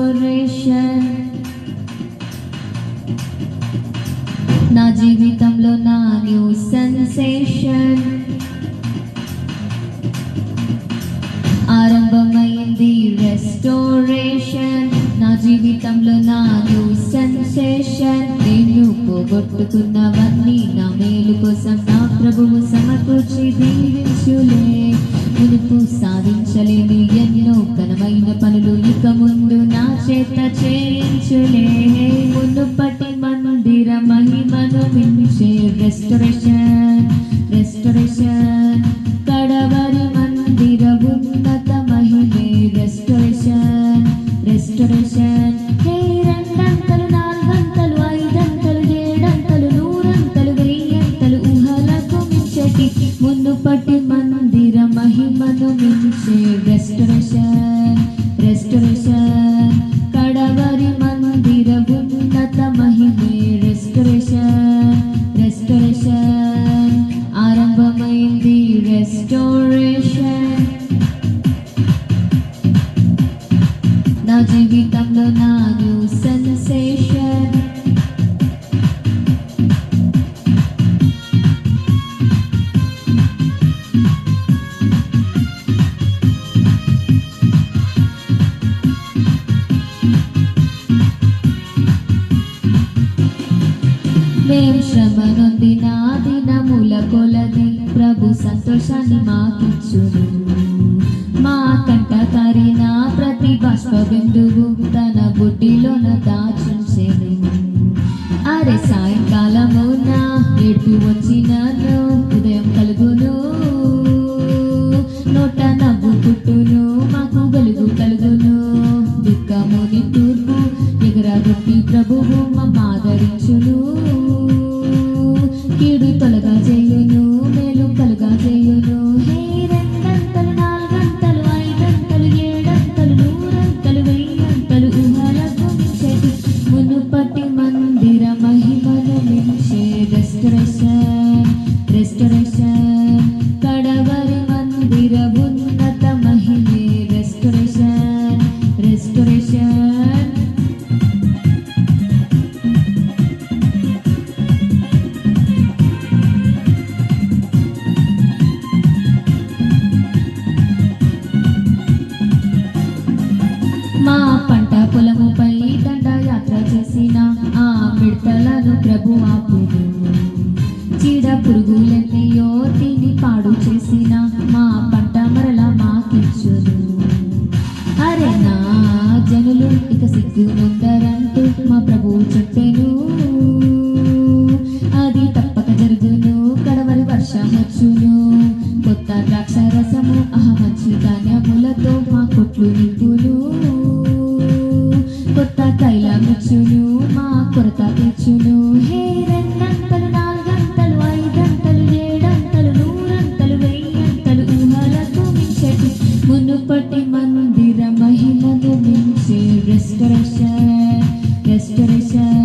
Restoration. నా జీవితంలో నా న్యూ సెన్సేషన్ ఆరంభమైంది. రెస్టోరేషన్ నా జీవితంలో నా న్యూ సెన్సేషన్. నేను పోగొట్టుకున్నవన్నీ నా మేలు కోసం నా ప్రభువు సమకూర్చి దీవించులే. మునుపు సాధించలేని ఎన్నో ఘనమైన పనులు ఇక ముందు నా చేత చేయించులే. మునుపటి మందిర మహిమను మించే రెస్టోరేషన్. రెస్టోరేషన్ కడవరి మందిర ఉన్నత మహిమే. రెస్టోరేషన్. రెస్టోరేషన్ హే రెండంతలు, నాలుగంతలు, ఐదంతలు, ఏడంతలు, నూరంతలు, వెయ్యంతలు ఊహలకు మించటి మునుపటి మందిర మహిమను మించే రెస్టోరేషన్. రెస్టోరేషన్ కడవరి మందిర ఉన్నత మహిమే. రెస్టోరేషన్. రెస్టోరేషన్ ఆరంభమైంది. రెస్టోరేషన్ నా జీవితంలో నా న్యూ సెన్సేషన్. మేం శ్రమ నొందిన దినముల కొలది ప్రభు సంతోషాన్ని మాకిచ్చును. మా కంట కారిన ప్రతి బాష్ప బిందువు తన బుడ్డిలోన దాచుంచెను. అరే సాయంకాలమున ఎటు వచ్చినను ఉదయం కలుగును. నోట నవ్వు పుట్టును, మాకు వెలుగు కలుగును. దుఃఖముని తూర్పు ఎగరగొట్టి ప్రభువు మమ్మాదరించును. కీడు తొలగా చేయును, మేలు కలుగా చేయును. హే రెండంతలు, నాలుగంతలు, ఐదంతలు, ఏడంతలు, నూరంతలు, వెయ్యంతలు ఊహలకు మించెటి మునుపటి మందిర మహిమను మించే రెస్టోరేషన్. రెస్టోరేషన్ కడవరి మందిర ఉన్నత మహిమే. రెస్టోరేషన్. రెస్టోరేషన్ మా పంట పొలముపై దండయాత్ర చేసిన ఆ మిడతలను ప్రభు ఆపును. చీడ పురుగులెన్నయో తిని పాడు చేసిన మా పంట మరల మాకిచ్చును. అరే నా జనులు ఇక సిగ్గునొందరంటూ మా ప్రభు చెప్పెను. అది తప్పక జరుగును, కడవరి వర్షం వచ్చును. కొత్త ద్రాక్ష రసము మంచి ధాన్యములతో మా కొట్లు నింపును. కొత్త తైలమిచ్చును, మా కొరత తీర్చును. హే రెండంతలు, నాలుగంతలు, ఐదంతలు, ఏడంతలు, నూరంతలు, వెయ్యంతలు ఊహలకు మించటి మునుపటి మందిర మహిమను మించే రెస్టోరేషన్. రెస్టోరేషన్